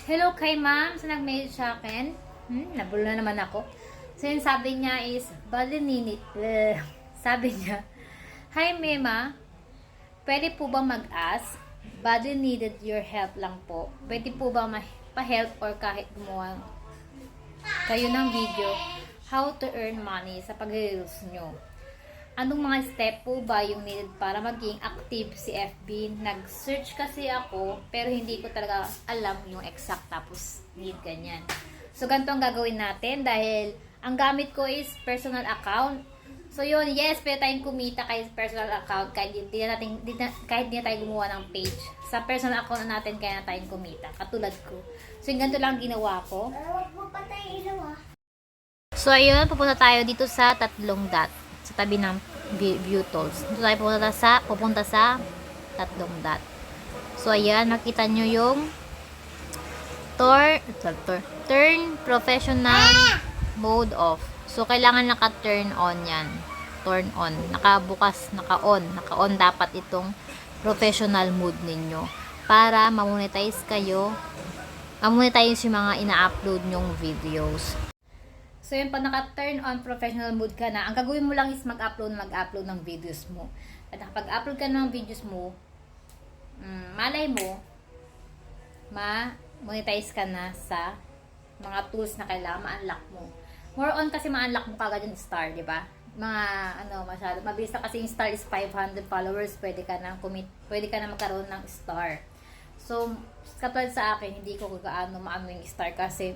Hello kay ma'am sa nag-mail sa akin. Nabulo na naman ako. So yun sabi niya is, balinit. Sabi niya, Hi Mema, pwede po ba mag-ask? Body needed your help lang po. Pwede po ba pa-help or kahit gumawa kayo ng video how to earn money sa pag-reels nyo? Anong mga step po ba yung needed para maging active si FB? Nag-search kasi ako, pero hindi ko talaga alam yung exact tapos need ganyan. So, ganito ang gagawin natin dahil ang gamit ko is personal account. So, yun, yes, pwede tayong kumita kay personal account kahit kahit di na tayo gumawa ng page. Sa personal account natin kaya na tayong kumita, katulad ko. So, yung ganito lang ginawa ko. Huwag mo patay ilaw ah. So, ayun, pupunta tayo dito sa tatlong dot. Sa tabi ng view tools. Dito tayo pupunta sa tatlong dot. So, ayan, makita nyo yung turn professional mode off. So, kailangan naka-turn on yan. Turn on. Nakabukas, naka-on dapat itong professional mode ninyo. Para ma-monetize kayo. Ma-monetize yung mga ina-upload nyong videos. So, yun, pag naka-turn on professional mode ka na, ang gagawin mo lang is mag-upload ng videos mo. At kapag-upload ka ng videos mo, malay mo, ma-monetize ka na sa mga tools na kailangan ma-unlock mo. More on kasi ma-unlock mo kagad yung star, di ba? Masyado, mabilis na kasi yung star is 500 followers, pwede ka na magkaroon ng star. So, katulad sa akin, hindi ko gaano maano yung star kasi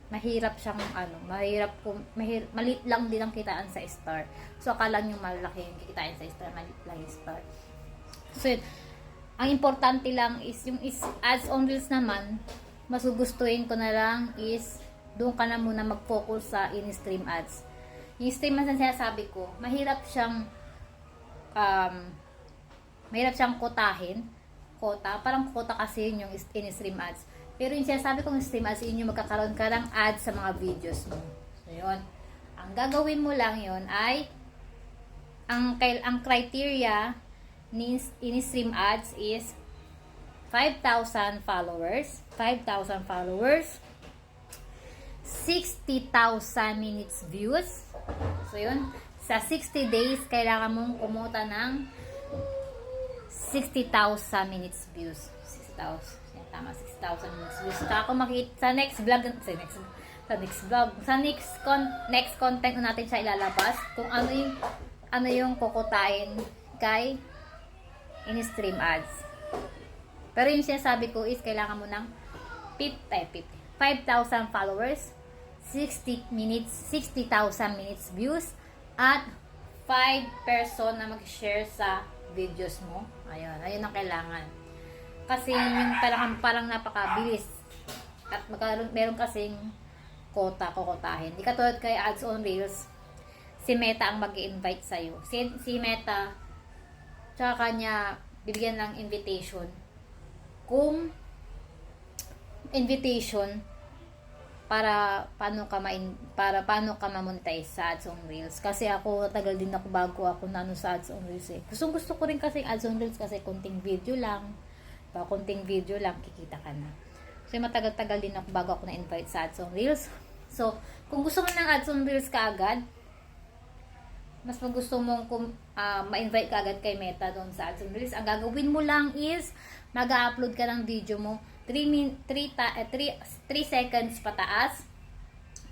mahirap siyang maliit lang din ang kitaan sa star. So, akala nyo malaki yung kitaan sa star, maliit lang yung star. So, ang importante lang is yung ads on reels naman, mas gugustuhin ko na lang is doon ka na muna mag-focus sa in-stream ads. Yung stream ads na sinasabi ko, mahirap siyang kotahin. Parang kota kasi yun yung in-stream ads. Pero yung sinasabi kong stream ads, yun yung magkakaroon ka ng ads sa mga videos mo. So, yun. Ang gagawin mo lang yun ay, ang criteria ni in-stream ads is 5,000 followers. 5,000 followers. 60,000 minutes views. So, yun. Sa 60 days, kailangan mong kumuta ng 60,000 minutes views. 60,000. Tama, 6,000 minutes views. Saka ako makita sa next content na natin siya ilalabas kung ano yung kukutain kay in-stream ads. Pero yung sinasabi ko is kailangan mo ng 5,000 followers, 60,000 minutes views, at 5 person na mag-share sa videos mo. Ayun ang kailangan. Kasi yung parang napakabilis. At meron kasing kukotahin. Di katulad kay ads on reels, si Meta ang mag-i-invite sa'yo. Si Meta, tsaka kanya bibigyan ng invitation. Para paano ka ma-monetize sa ads on reels. Kasi ako, tagal din ako bago ako sa ads on reels eh. Gusto ko rin kasi ads on reels kasi konting video lang, kikita ka na. So, matagal-tagal din ako bago ako na-invite sa ads on reels. So, kung gusto mo ng ads on reels kaagad, mas gusto mong ma-invite kaagad kay Meta doon sa ads on reels, ang gagawin mo lang is mag-upload ka ng video mo 3 seconds pataas.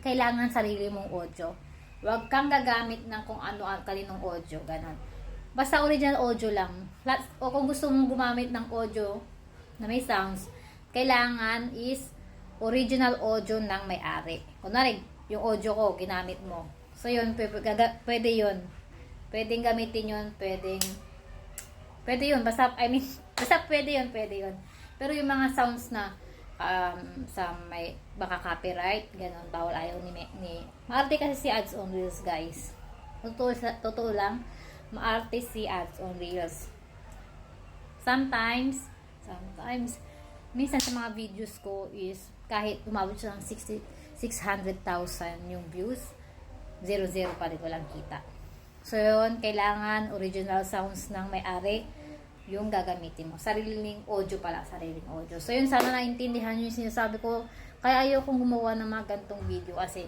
Kailangan sarili mong audio. Huwag kang gagamit ng kung kaninong audio, ganon. Basta original audio lang. O kung gusto mong gumamit ng audio na may sounds, kailangan is original audio ng may-ari. Kunwari, yung audio ko, ginamit mo. So, yun, pwede yun. Pwedeng gamitin yun, pwede yun. Basta pwede yun. Pero yung mga sounds na sa may baka copyright, ganon, bawal, ayaw ni maarte kasi si ads on reels, guys. Totoo lang, maarte si ads on reels. Sometimes, minsan sa mga videos ko is, kahit umabot siya ng 600,000 yung views, 0 pa rin walang kita. So, yun, kailangan original sounds ng may-ari yung gagamitin mo. Sariling audio pala, sariling audio. So, yun, sana naintindihan nyo yung sinasabi ko. Kaya ayaw kong gumawa ng mga gantong video kasi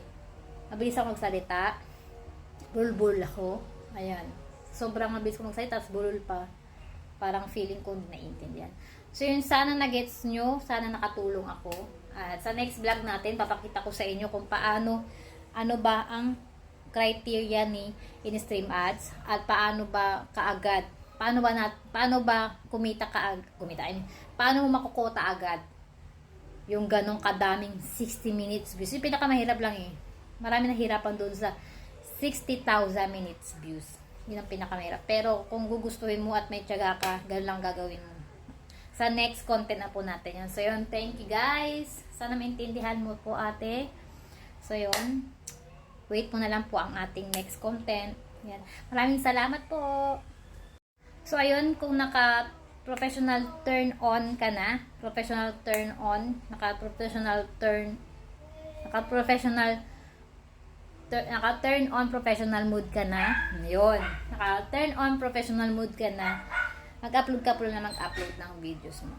mabilis ako magsalita. Bulbul ako. Ayan. Sobrang mabilis ko magsalita, tapos bulol pa. Parang feeling ko hindi naiintindihan. So, yun, sana na-gets nyo. Sana nakatulong ako. At sa next vlog natin, papakita ko sa inyo kung paano, ano ba ang criteria ni in-stream ads at paano ba kaagad, paano ba kumita paano mo makukota agad yung ganong kadaming 60 minutes views. Yung pinakamahirap lang eh. Marami nahirapan doon sa 60,000 minutes views. Yun ang pinakamahirap. Pero kung gugustuhin mo at may tiyaga ka, ganun lang gagawin mo. Sa next content na po natin yun. So yun, thank you guys. Sana maintindihan mo po ate. So yun, wait mo na lang po ang ating next content. Yan. Maraming salamat po. So, ayun, kung naka-professional turn on ka na, naka-turn on professional mode ka na, yun, naka-turn on professional mode ka na, mag-upload ka po na mag-upload ng videos mo.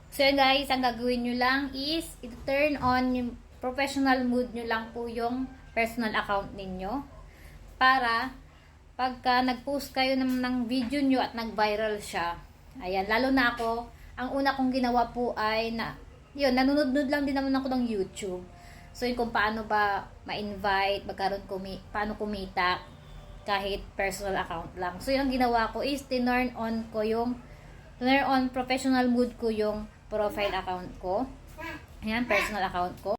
So, yun guys, ang gagawin nyo lang is, i-turn on yung professional mode nyo lang po yung personal account ninyo para pagka nag-post kayo ng video nyo at nag-viral siya, ayan, lalo na ako, ang una kong ginawa po ay yun, nanonood lang din naman ako ng YouTube. So yun, kung paano ba ma-invite, paano kumita kahit personal account lang. So yung ginawa ko is tinurn on professional mode ko yung profile account ko. Ayan, personal account ko.